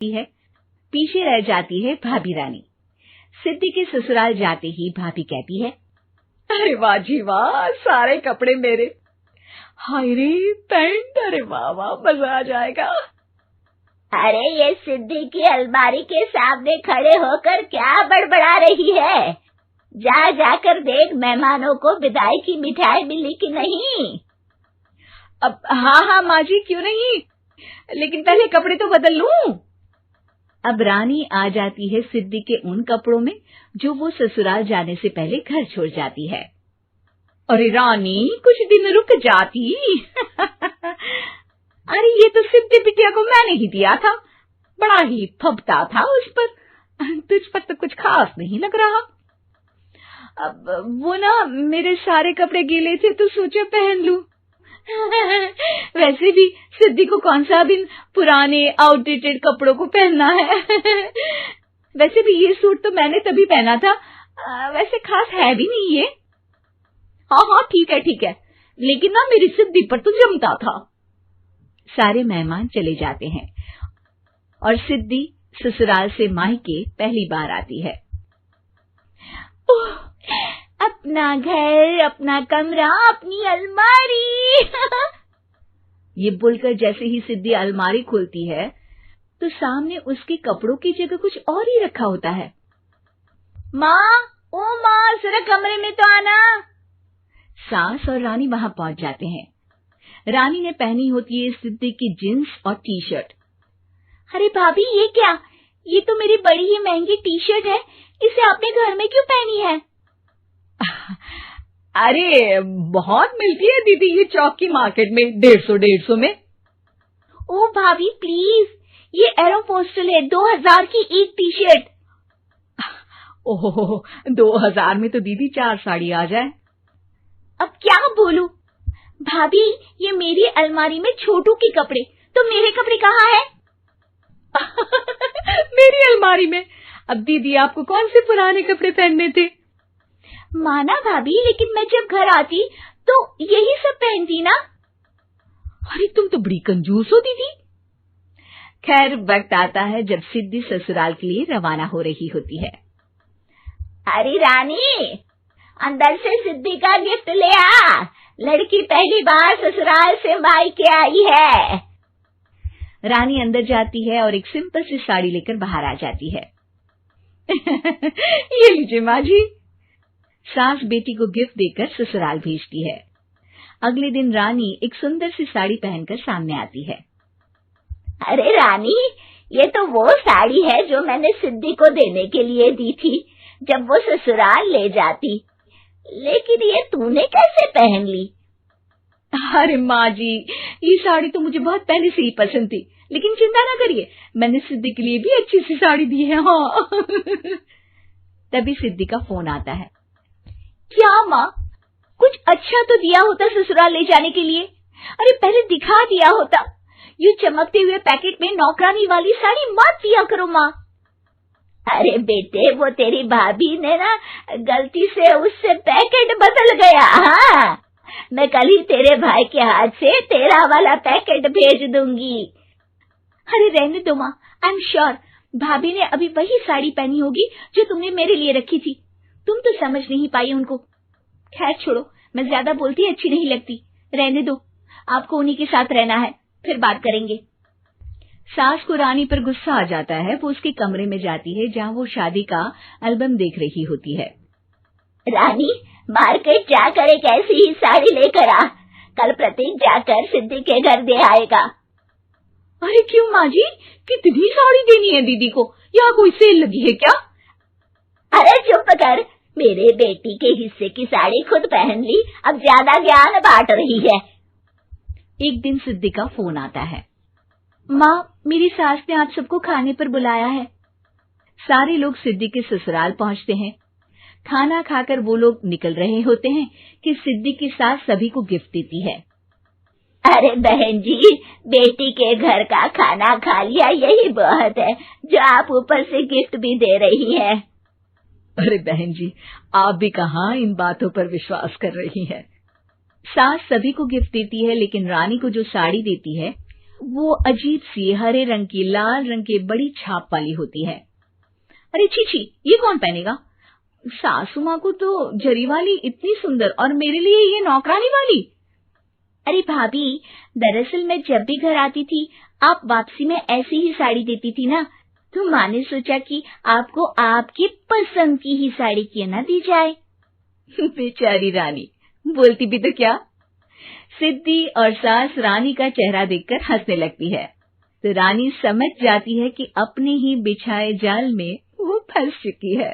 है। पीछे रह जाती है भाभी रानी। सिद्धि के ससुराल जाते ही भाभी कहती है, अरे वाह जी वाह, सारे कपड़े मेरे। हाय रे पैंट, अरे वाह वाह, मजा आ जाएगा। अरे ये सिद्धि की अलमारी के सामने खड़े होकर क्या बड़बड़ा रही है? जाकर देख मेहमानों को विदाई की मिठाई मिली कि नहीं। अब हाँ माँ जी, क्यों नहीं, लेकिन पहले कपड़े तो बदल लूं। अब रानी आ जाती है सिद्धि के उन कपड़ों में जो वो ससुराल जाने से पहले घर छोड़ जाती है। अरे रानी, कुछ दिन रुक जाती। अरे ये तो सिद्धि बिटिया को मैंने ही दिया था, बड़ा ही फबता था उस पर, तुझ पर तो कुछ खास नहीं लग रहा। अब वो ना मेरे सारे कपड़े गीले थे तो सोचा पहन लूं। वैसे भी सिद्धि को कौन सा दिन पुराने आउटडेटेड कपड़ों को पहनना है। वैसे भी ये सूट तो मैंने तभी पहना था, वैसे खास है भी नहीं ये। हाँ ठीक है, लेकिन ना मेरी सिद्धि पर तो जमता था। सारे मेहमान चले जाते हैं और सिद्धि ससुराल से मायके पहली बार आती है। अपना घर, अपना कमरा, अपनी अलमारी। ये बोलकर जैसे ही सिद्धि अलमारी खोलती है तो सामने उसके कपड़ों की जगह कुछ और ही रखा होता है। माँ, जरा कमरे में तो आना। सास और रानी वहां पहुंच जाते हैं। रानी ने पहनी होती है सिद्धि की जींस और टी शर्ट। अरे भाभी, ये क्या? ये तो मेरी बड़ी ही महंगी टी शर्ट है, इसे आपने घर में क्यों पहनी है? अरे बहुत मिलती है दीदी ये चौक की मार्केट में, 150 में। ओ भाभी प्लीज, ये एरोपोस्टल है, 2000 की एक टी शर्ट। ओहो, 2000 में तो दीदी 4 साड़ी आ जाए। अब क्या बोलूं? भाभी, ये मेरी अलमारी में छोटू के कपड़े, तो मेरे कपड़े कहाँ हैं? मेरी अलमारी में? अब दीदी आपको कौन से पुराने कपड़े पहनने थे? माना भाभी, लेकिन मैं जब घर आती तो यही सब पहनती ना। अरे तुम तो बड़ी कंजूस हो दीदी। खैर, वक्त आता है जब सिद्धि ससुराल के लिए रवाना हो रही होती है। अरे रानी, अंदर से सिद्धि का गिफ्ट ले आ, लड़की पहली बार ससुराल से मायके आई है। रानी अंदर जाती है और एक सिंपल सी साड़ी लेकर बाहर आ जाती है। ये लीजिए माँ जी। सास बेटी को गिफ्ट देकर ससुराल भेजती है। अगले दिन रानी एक सुंदर सी साड़ी पहनकर सामने आती है। अरे रानी, ये तो वो साड़ी है जो मैंने सिद्धि को देने के लिए दी थी जब वो ससुराल ले जाती, लेकिन ये तूने कैसे पहन ली? अरे माँ जी, ये साड़ी तो मुझे बहुत पहले से ही पसंद थी, लेकिन चिंता ना करिए, मैंने सिद्धि के लिए भी अच्छी सी साड़ी दी है। हाँ। तभी सिद्धि का फोन आता है। क्या माँ, कुछ अच्छा तो दिया होता ससुराल ले जाने के लिए। अरे पहले दिखा दिया होता। यूं चमकते हुए पैकेट में नौकरानी वाली साड़ी मत दिया करो माँ। अरे बेटे, वो तेरी भाभी ने ना गलती से उससे पैकेट बदल गया। हाँ, मैं कल ही तेरे भाई के हाथ से तेरा वाला पैकेट भेज दूंगी। अरे रहने दो माँ, आई एम श्योर भाभी ने अभी वही साड़ी पहनी होगी जो तुमने मेरे लिए रखी थी। तुम तो समझ नहीं पाई उनको। खैर छोड़ो, मैं ज्यादा बोलती अच्छी नहीं लगती, रहने दो, आपको उन्हीं के साथ रहना है, फिर बात करेंगे। सास को रानी पर गुस्सा आ जाता है। वो उसके कमरे में जाती है जहाँ वो शादी का एल्बम देख रही होती है। रानी, मार्केट जाकर एक ऐसी ही साड़ी लेकर आ, कल प्रतीक जाकर सिद्धि के घर दे आएगा। अरे क्यों माँ जी, कितनी साड़ी देनी है दीदी को? यहाँ कोई सेल लगी है क्या? अरे चुप कर, मेरे बेटी के हिस्से की साड़ी खुद पहन ली, अब ज्यादा ज्ञान बांट रही है। एक दिन सिद्धि का फोन आता है। माँ, मेरी सास ने आप सबको खाने पर बुलाया है। सारे लोग सिद्धि के ससुराल पहुँचते हैं। खाना खाकर वो लोग निकल रहे होते हैं कि सिद्धि की सास सभी को गिफ्ट देती है। अरे बहन जी, बेटी के घर का खाना खा लिया, यही बहुत है जो आप ऊपर से गिफ्ट भी दे रही है। अरे बहन जी, आप भी कहाँ इन बातों पर विश्वास कर रही हैं। सास सभी को गिफ्ट देती है, लेकिन रानी को जो साड़ी देती है वो अजीब सी हरे रंग की लाल रंग की बड़ी छाप वाली होती है। अरे छी, ये कौन पहनेगा? सासू माँ को तो जरी वाली इतनी सुंदर, और मेरे लिए ये नौकरानी वाली। अरे भाभी, दरअसल मैं जब भी घर आती थी आप वापसी में ऐसी ही साड़ी देती थी ना, तो माँ ने सोचा कि आपको आपकी पसंद की ही साड़ी क्यों ना दी जाए। बेचारी रानी, बोलती भी तो क्या। सिद्धि और सास रानी का चेहरा देखकर हंसने लगती है, तो रानी समझ जाती है कि अपने ही बिछाए जाल में वो फंस चुकी है।